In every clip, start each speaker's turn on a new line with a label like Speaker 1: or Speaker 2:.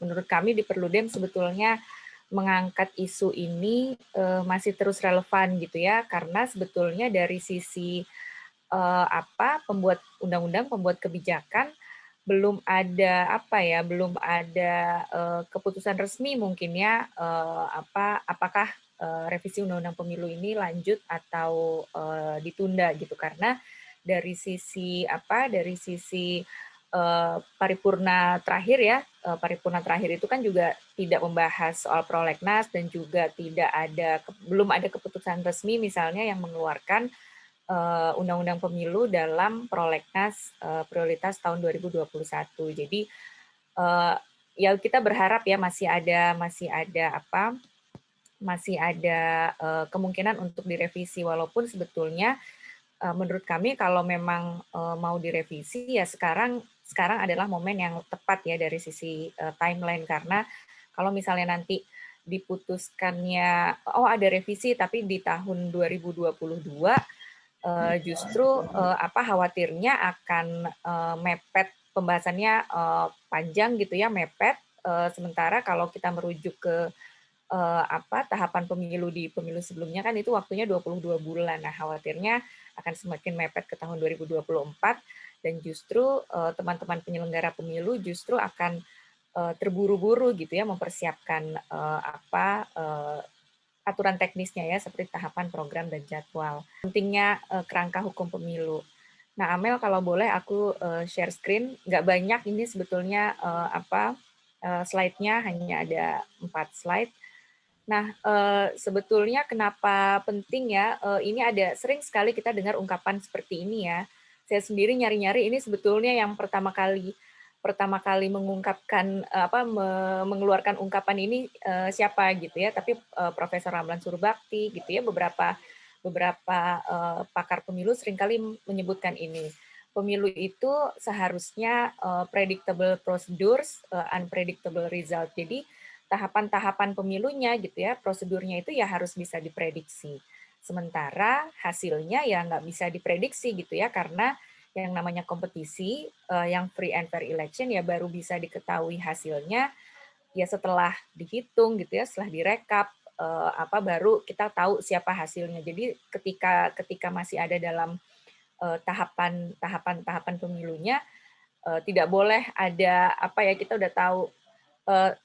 Speaker 1: menurut kami di Perludem sebetulnya mengangkat isu ini masih terus relevan gitu ya, karena sebetulnya dari sisi pembuat undang-undang, pembuat kebijakan belum ada belum ada keputusan resmi mungkin ya apakah revisi undang-undang pemilu ini lanjut atau ditunda gitu karena dari sisi paripurna terakhir ya paripurna terakhir itu kan juga tidak membahas soal prolegnas dan juga belum ada keputusan resmi misalnya yang mengeluarkan Undang-Undang Pemilu dalam prolegnas prioritas tahun 2021. Jadi ya kita berharap ya masih ada kemungkinan untuk direvisi walaupun sebetulnya menurut kami kalau memang mau direvisi ya sekarang adalah momen yang tepat ya dari sisi timeline karena kalau misalnya nanti diputuskannya ada revisi tapi di tahun 2022 justru khawatirnya akan mepet pembahasannya panjang gitu ya mepet sementara kalau kita merujuk ke tahapan pemilu di pemilu sebelumnya kan itu waktunya 22 bulan. Nah, khawatirnya akan semakin mepet ke tahun 2024 dan justru teman-teman penyelenggara pemilu justru akan terburu-buru gitu ya mempersiapkan aturan teknisnya ya seperti tahapan program dan jadwal. Pentingnya kerangka hukum pemilu. Nah, Amel kalau boleh aku share screen, nggak banyak ini sebetulnya slide-nya hanya ada 4 slide. Nah, sebetulnya kenapa penting ya, ini sering sekali kita dengar ungkapan seperti ini ya. Saya sendiri nyari-nyari ini sebetulnya yang pertama kali mengungkapkan mengeluarkan ungkapan ini siapa gitu ya, tapi Profesor Ramlan Surbakti gitu ya, beberapa pakar pemilu seringkali menyebutkan ini. Pemilu itu seharusnya predictable procedures, unpredictable result. Jadi tahapan-tahapan pemilunya gitu ya, prosedurnya itu ya harus bisa diprediksi. Sementara hasilnya ya nggak bisa diprediksi gitu ya, karena yang namanya kompetisi, yang free and fair election ya baru bisa diketahui hasilnya ya setelah dihitung gitu ya, setelah direkap, baru kita tahu siapa hasilnya. Jadi ketika masih ada dalam tahapan pemilunya, tidak boleh ada kita udah tahu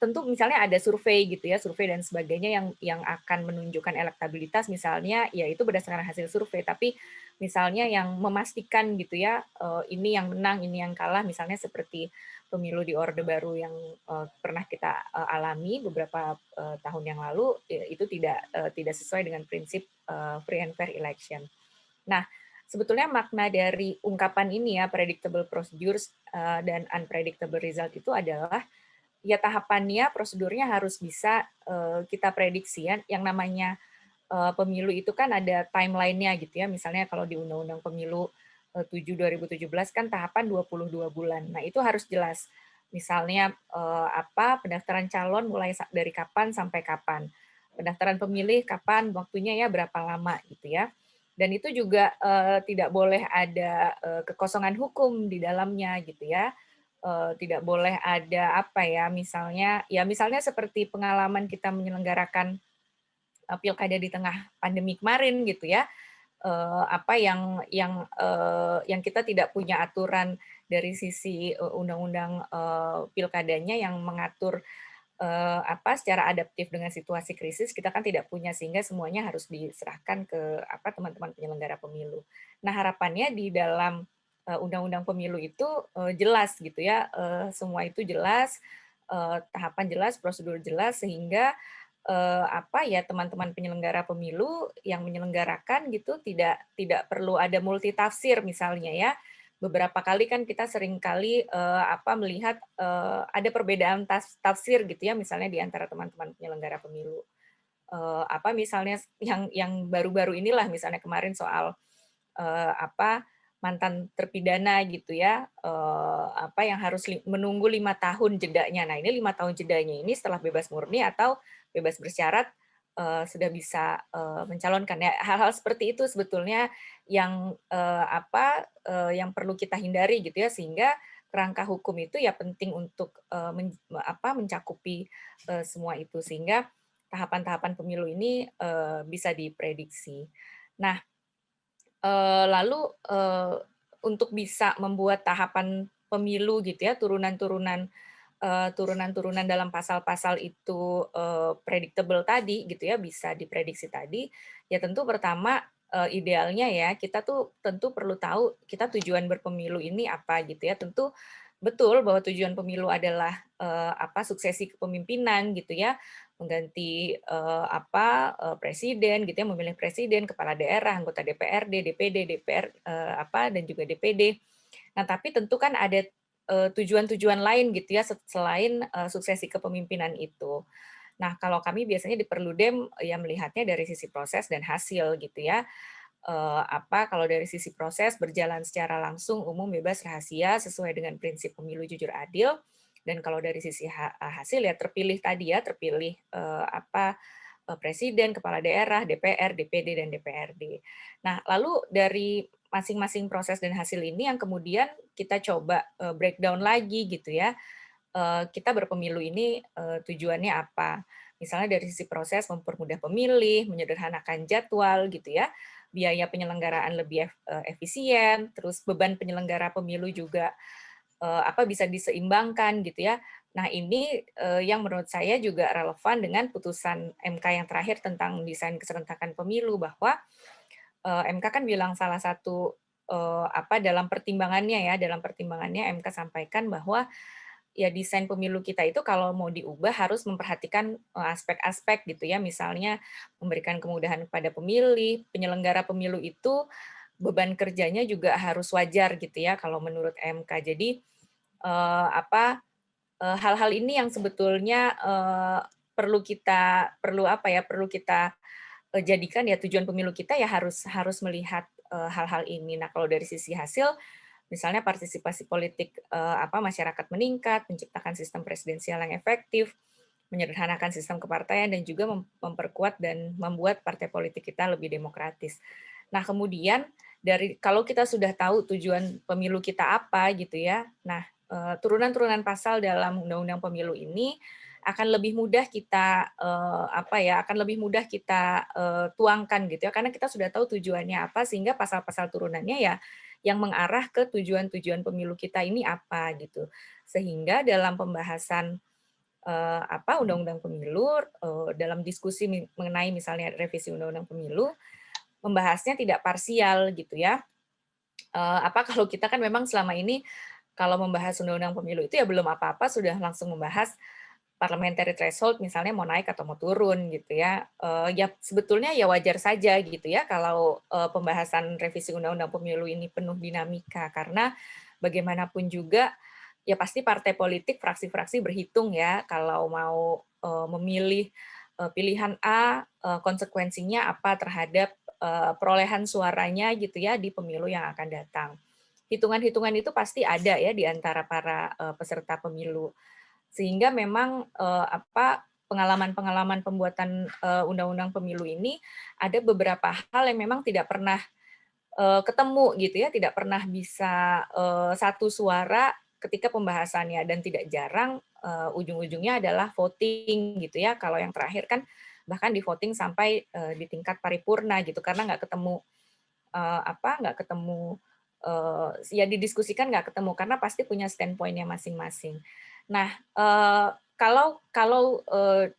Speaker 1: tentu misalnya ada survei gitu ya, survei dan sebagainya yang akan menunjukkan elektabilitas misalnya, ya itu berdasarkan hasil survei. Tapi misalnya yang memastikan gitu ya, ini yang menang, ini yang kalah, misalnya seperti pemilu di Orde Baru yang pernah kita alami beberapa tahun yang lalu, ya, itu tidak sesuai dengan prinsip free and fair election. Nah, sebetulnya makna dari ungkapan ini ya, predictable procedures dan unpredictable result itu adalah ya tahapannya, prosedurnya harus bisa kita prediksi ya. Yang namanya pemilu itu kan ada timeline-nya gitu ya. Misalnya kalau di Undang-Undang Pemilu 7 2017 kan tahapan 22 bulan. Nah, itu harus jelas. Misalnya pendaftaran calon mulai dari kapan sampai kapan. Pendaftaran pemilih kapan, waktunya ya berapa lama gitu ya. Dan itu juga tidak boleh ada kekosongan hukum di dalamnya gitu ya. Tidak boleh ada misalnya seperti pengalaman kita menyelenggarakan pilkada di tengah pandemi kemarin gitu ya, yang kita tidak punya aturan dari sisi undang-undang pilkadanya yang mengatur secara adaptif dengan situasi krisis kita kan tidak punya sehingga semuanya harus diserahkan ke teman-teman penyelenggara pemilu. Nah, harapannya di dalam undang-undang pemilu itu jelas gitu ya, semua itu jelas, tahapan jelas, prosedur jelas sehingga teman-teman penyelenggara pemilu yang menyelenggarakan gitu tidak perlu ada multitafsir misalnya ya. Beberapa kali kan kita sering kali melihat ada perbedaan tafsir gitu ya misalnya di antara teman-teman penyelenggara pemilu. Misalnya yang baru-baru inilah misalnya kemarin soal mantan terpidana gitu ya, yang harus menunggu 5 tahun jedanya. Nah, ini 5 tahun jedanya ini setelah bebas murni atau bebas bersyarat sudah bisa mencalonkan. Ya, hal-hal seperti itu sebetulnya yang yang perlu kita hindari gitu ya, sehingga kerangka hukum itu ya penting untuk, mencakupi, semua itu sehingga tahapan-tahapan pemilu ini, bisa diprediksi. Nah, lalu, untuk bisa membuat tahapan pemilu gitu ya, turunan-turunan dalam pasal-pasal itu, predictable tadi gitu ya, bisa diprediksi tadi, ya tentu pertama, idealnya ya kita tuh tentu perlu tahu kita tujuan berpemilu ini apa gitu ya. Tentu betul bahwa tujuan pemilu adalah, suksesi kepemimpinan gitu ya, mengganti, presiden gitu ya, memilih presiden, kepala daerah, anggota DPRD, DPD, DPR, dan juga DPD. Nah, tapi tentu kan ada, tujuan-tujuan lain gitu ya selain, suksesi kepemimpinan itu. Nah, kalau kami biasanya di Perludem, ya melihatnya dari sisi proses dan hasil gitu ya. Kalau dari sisi proses berjalan secara langsung, umum, bebas, rahasia sesuai dengan prinsip pemilu jujur adil, dan kalau dari sisi hasil ya terpilih tadi ya, terpilih, presiden, kepala daerah, DPR, DPD, dan DPRD. Nah, lalu dari masing-masing proses dan hasil ini yang kemudian kita coba, breakdown lagi gitu ya, kita berpemilu ini, tujuannya apa. Misalnya dari sisi proses mempermudah pemilih, menyederhanakan jadwal gitu ya, biaya penyelenggaraan lebih efisien, terus beban penyelenggara pemilu juga, bisa diseimbangkan gitu ya. Nah ini, yang menurut saya juga relevan dengan putusan MK yang terakhir tentang desain keserentakan pemilu bahwa, MK kan bilang salah satu, dalam pertimbangannya MK sampaikan bahwa ya desain pemilu kita itu kalau mau diubah harus memperhatikan, aspek-aspek gitu ya, misalnya memberikan kemudahan kepada pemilih, penyelenggara pemilu itu beban kerjanya juga harus wajar gitu ya kalau menurut MK. Jadi, hal-hal ini yang sebetulnya, perlu kita, jadikan ya tujuan pemilu kita ya harus harus melihat, hal-hal ini. Nah, kalau dari sisi hasil, misalnya partisipasi politik, masyarakat meningkat, menciptakan sistem presidensial yang efektif, menyederhanakan sistem kepartaian, dan juga memperkuat dan membuat partai politik kita lebih demokratis. Nah, kemudian kalau kita sudah tahu tujuan pemilu kita apa gitu ya, nah, turunan-turunan pasal dalam Undang-Undang Pemilu ini akan lebih mudah kita, tuangkan gitu ya, karena kita sudah tahu tujuannya apa, sehingga pasal-pasal turunannya ya yang mengarah ke tujuan-tujuan pemilu kita ini apa gitu. Sehingga dalam pembahasan, Undang-Undang Pemilu, dalam diskusi mengenai misalnya revisi Undang-Undang Pemilu, membahasnya tidak parsial gitu ya. Kalau kita kan memang selama ini kalau membahas Undang-Undang Pemilu itu ya belum apa-apa sudah langsung membahas parliamentary threshold misalnya mau naik atau mau turun gitu ya. Ya sebetulnya ya wajar saja gitu ya kalau, pembahasan revisi Undang-Undang Pemilu ini penuh dinamika karena bagaimanapun juga ya pasti partai politik, fraksi-fraksi berhitung ya kalau mau, memilih, pilihan A, konsekuensinya apa terhadap, perolehan suaranya gitu ya di pemilu yang akan datang. Hitungan-hitungan itu pasti ada ya di antara para, peserta pemilu. Sehingga memang, pengalaman-pengalaman pembuatan, undang-undang pemilu ini ada beberapa hal yang memang tidak pernah, ketemu gitu ya, tidak pernah bisa, satu suara ketika pembahasannya dan tidak jarang, ujung-ujungnya adalah voting gitu ya. Kalau yang terakhir kan bahkan di-voting sampai, di tingkat paripurna gitu karena nggak ketemu, ya didiskusikan nggak ketemu karena pasti punya standpoint-nya masing-masing. Nah, kalau kalau,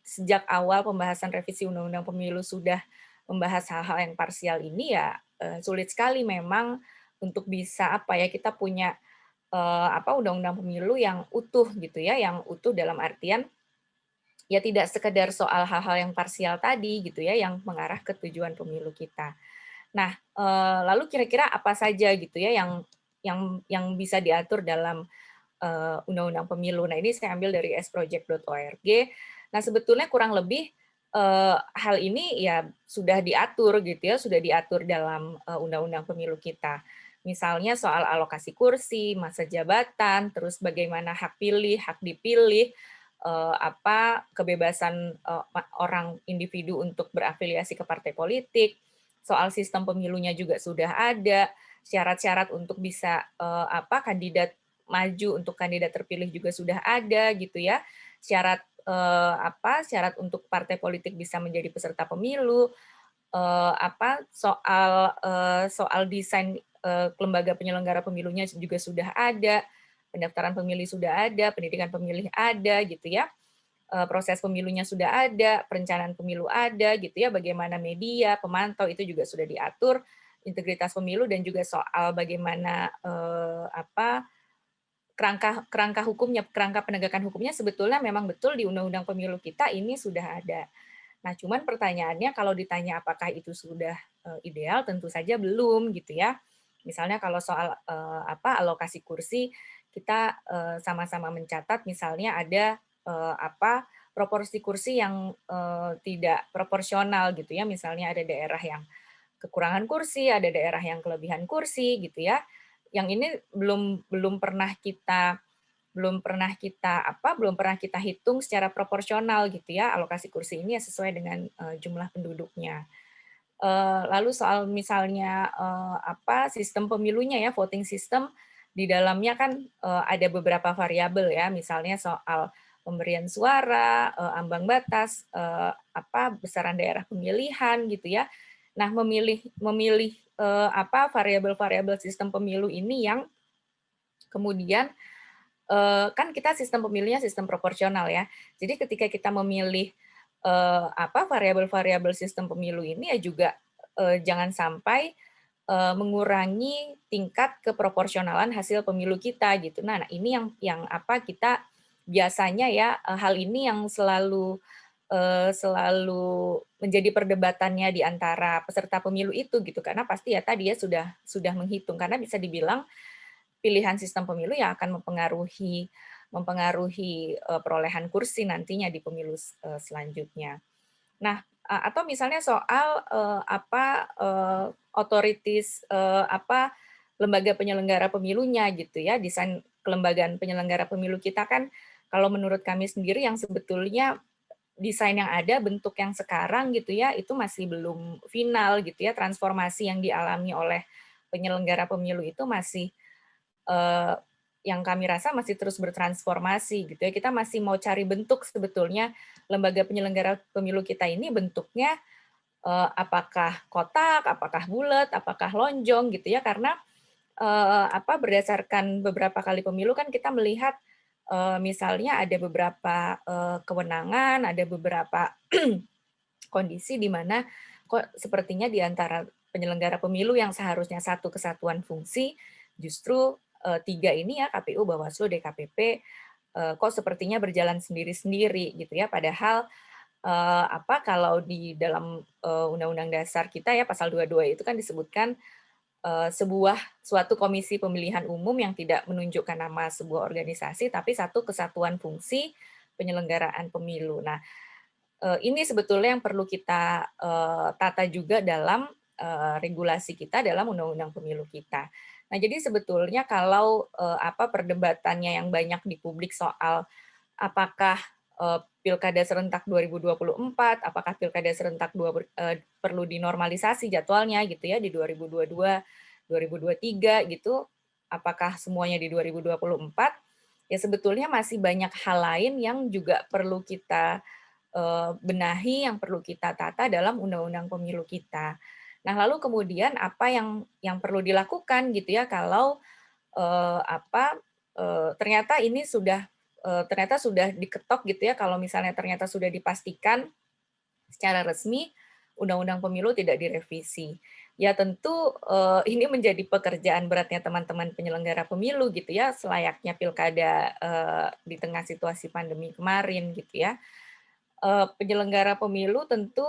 Speaker 1: sejak awal pembahasan revisi Undang-Undang Pemilu sudah membahas hal-hal yang parsial ini ya, sulit sekali memang untuk bisa kita punya, undang-undang pemilu yang utuh gitu ya, yang utuh dalam artian ya tidak sekedar soal hal-hal yang parsial tadi gitu ya, yang mengarah ke tujuan pemilu kita. Nah, lalu kira-kira apa saja gitu ya yang bisa diatur dalam, undang-undang pemilu. Nah, ini saya ambil dari sproject.org. Nah, sebetulnya kurang lebih, hal ini ya sudah diatur gitu ya, sudah diatur dalam, undang-undang pemilu kita. Misalnya soal alokasi kursi, masa jabatan, terus bagaimana hak pilih, hak dipilih, kebebasan, orang individu untuk berafiliasi ke partai politik, soal sistem pemilunya juga sudah ada, syarat-syarat untuk bisa, kandidat maju untuk kandidat terpilih juga sudah ada gitu ya. Syarat untuk partai politik bisa menjadi peserta pemilu, soal desain lembaga penyelenggara pemilunya juga sudah ada, pendaftaran pemilih sudah ada, pendidikan pemilih ada gitu ya. Proses pemilunya sudah ada, perencanaan pemilu ada gitu ya, bagaimana media, pemantau itu juga sudah diatur, integritas pemilu dan juga soal bagaimana kerangka hukumnya, kerangka penegakan hukumnya sebetulnya memang betul di Undang-Undang Pemilu kita ini sudah ada. Nah, cuman pertanyaannya kalau ditanya apakah itu sudah ideal, tentu saja belum gitu ya. Misalnya kalau soal alokasi kursi, kita sama-sama mencatat misalnya ada proporsi kursi yang tidak proporsional gitu ya. Misalnya ada daerah yang kekurangan kursi, ada daerah yang kelebihan kursi gitu ya. Yang ini belum pernah kita hitung secara proporsional gitu ya, alokasi kursi ini ya sesuai dengan jumlah penduduknya. Lalu soal misalnya sistem pemilunya ya, voting system, di dalamnya kan ada beberapa variabel ya, misalnya soal pemberian suara, ambang batas, besaran daerah pemilihan gitu ya. Nah, memilih variabel-variabel sistem pemilu ini yang kemudian kan kita sistem pemilunya sistem proporsional ya. Jadi ketika kita memilih variabel-variabel sistem pemilu ini ya juga jangan sampai mengurangi tingkat keproporsionalan hasil pemilu kita gitu. Nah, ini yang kita biasanya ya hal ini yang selalu menjadi perdebatannya di antara peserta pemilu itu gitu, karena pasti ya tadi ya sudah menghitung, karena bisa dibilang pilihan sistem pemilu yang akan mempengaruhi perolehan kursi nantinya di pemilu selanjutnya. Nah, atau misalnya soal otoritis lembaga penyelenggara pemilunya gitu ya, desain kelembagaan penyelenggara pemilu kita kan kalau menurut kami sendiri yang sebetulnya desain yang ada, bentuk yang sekarang gitu ya, itu masih belum final gitu ya, transformasi yang dialami oleh penyelenggara pemilu itu masih yang kami rasa masih terus bertransformasi gitu ya. Kita masih mau cari bentuk sebetulnya lembaga penyelenggara pemilu kita ini bentuknya apakah kotak, apakah bulat, apakah lonjong gitu ya, karena berdasarkan beberapa kali pemilu kan kita melihat misalnya ada beberapa kewenangan, ada beberapa kondisi di mana kok sepertinya di antara penyelenggara pemilu yang seharusnya satu kesatuan fungsi, justru tiga ini ya, KPU, Bawaslu, DKPP, kok sepertinya berjalan sendiri-sendiri gitu ya, padahal kalau di dalam Undang-Undang Dasar kita ya pasal 22 itu kan disebutkan suatu komisi pemilihan umum yang tidak menunjukkan nama sebuah organisasi tapi satu kesatuan fungsi penyelenggaraan pemilu. Nah, ini sebetulnya yang perlu kita tata juga dalam regulasi kita dalam undang-undang pemilu kita. Nah, jadi sebetulnya kalau perdebatannya yang banyak di publik soal apakah pilkada serentak 2024, apakah pilkada serentak perlu dinormalisasi jadwalnya gitu ya di 2022, 2023 gitu, apakah semuanya di 2024? Ya sebetulnya masih banyak hal lain yang juga perlu kita benahi, yang perlu kita tata dalam undang-undang pemilu kita. Nah, lalu kemudian apa yang perlu dilakukan gitu ya kalau ternyata ini ternyata sudah diketok gitu ya, kalau misalnya ternyata sudah dipastikan secara resmi undang-undang pemilu tidak direvisi. Ya tentu ini menjadi pekerjaan beratnya teman-teman penyelenggara pemilu gitu ya, selayaknya pilkada di tengah situasi pandemi kemarin gitu ya. Penyelenggara pemilu tentu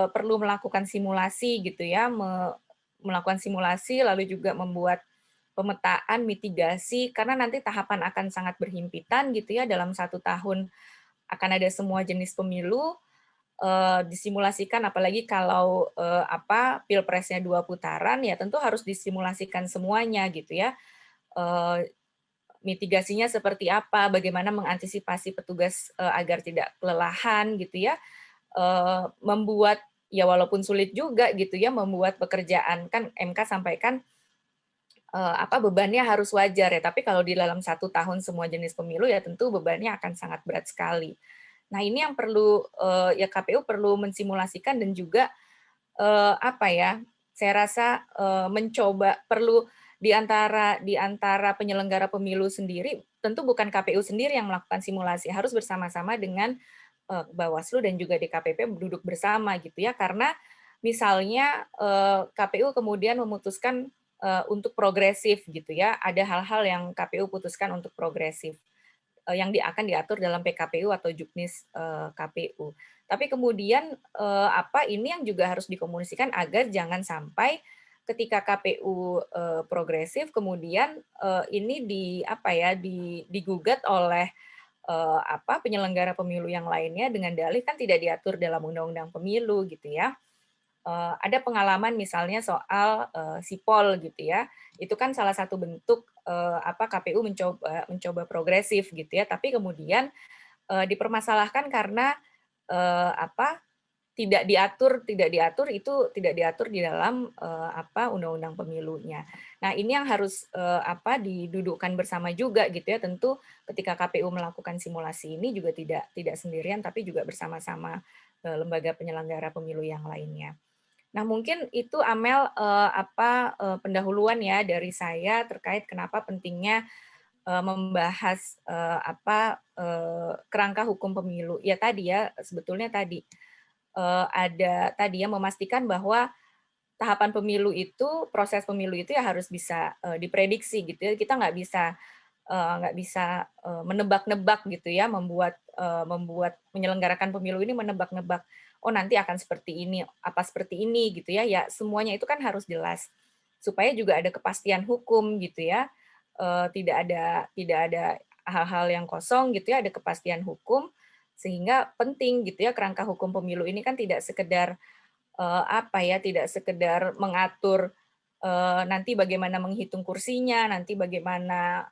Speaker 1: perlu melakukan simulasi gitu ya, melakukan simulasi lalu juga membuat pemetaan mitigasi karena nanti tahapan akan sangat berhimpitan gitu ya, dalam 1 tahun akan ada semua jenis pemilu disimulasikan, apalagi kalau pilpresnya 2 putaran ya tentu harus disimulasikan semuanya gitu ya. Mitigasinya seperti apa, bagaimana mengantisipasi petugas agar tidak kelelahan gitu ya, membuat ya walaupun sulit juga gitu ya membuat pekerjaan, kan MK sampaikan bebannya harus wajar ya, tapi kalau di dalam 1 tahun semua jenis pemilu ya tentu bebannya akan sangat berat sekali. Nah ini yang perlu, ya KPU perlu mensimulasikan dan juga, saya rasa, mencoba perlu di antara penyelenggara pemilu sendiri, tentu bukan KPU sendiri yang melakukan simulasi, harus bersama-sama dengan, Bawaslu dan juga DKPP duduk bersama gitu ya. Karena misalnya, KPU kemudian memutuskan, untuk progresif gitu ya, ada hal-hal yang KPU putuskan untuk progresif yang akan diatur dalam PKPU atau Juknis KPU. Tapi kemudian ini yang juga harus dikomunikasikan agar jangan sampai ketika KPU progresif kemudian ini digugat oleh penyelenggara pemilu yang lainnya dengan dalih kan tidak diatur dalam undang-undang pemilu gitu ya. Ada pengalaman misalnya soal sipol gitu ya, itu kan salah satu bentuk KPU mencoba progresif gitu ya, tapi kemudian dipermasalahkan karena eh, apa tidak diatur di dalam undang-undang pemilunya. Nah ini yang harus didudukkan bersama juga gitu ya. Tentu ketika KPU melakukan simulasi ini juga tidak sendirian, tapi juga bersama-sama lembaga penyelenggara pemilu yang lainnya. Nah, mungkin itu Amel pendahuluan ya dari saya terkait kenapa pentingnya membahas kerangka hukum pemilu. Ya tadi ya, sebetulnya tadi ada tadi ya memastikan bahwa tahapan pemilu itu, proses pemilu itu ya harus bisa diprediksi gitu ya. Kita nggak bisa menebak-nebak gitu ya, membuat menyelenggarakan pemilu ini menebak-nebak, oh nanti akan seperti ini, apa seperti ini gitu ya. Ya semuanya itu kan harus jelas supaya juga ada kepastian hukum gitu ya. Tidak ada hal-hal yang kosong gitu ya, ada kepastian hukum sehingga penting gitu ya kerangka hukum pemilu ini kan tidak sekedar tidak sekedar mengatur nanti bagaimana menghitung kursinya, nanti bagaimana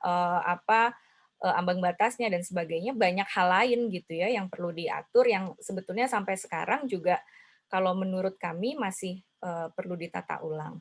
Speaker 1: ambang batasnya dan sebagainya, banyak hal lain gitu ya yang perlu diatur yang sebetulnya sampai sekarang juga kalau menurut kami masih perlu ditata ulang.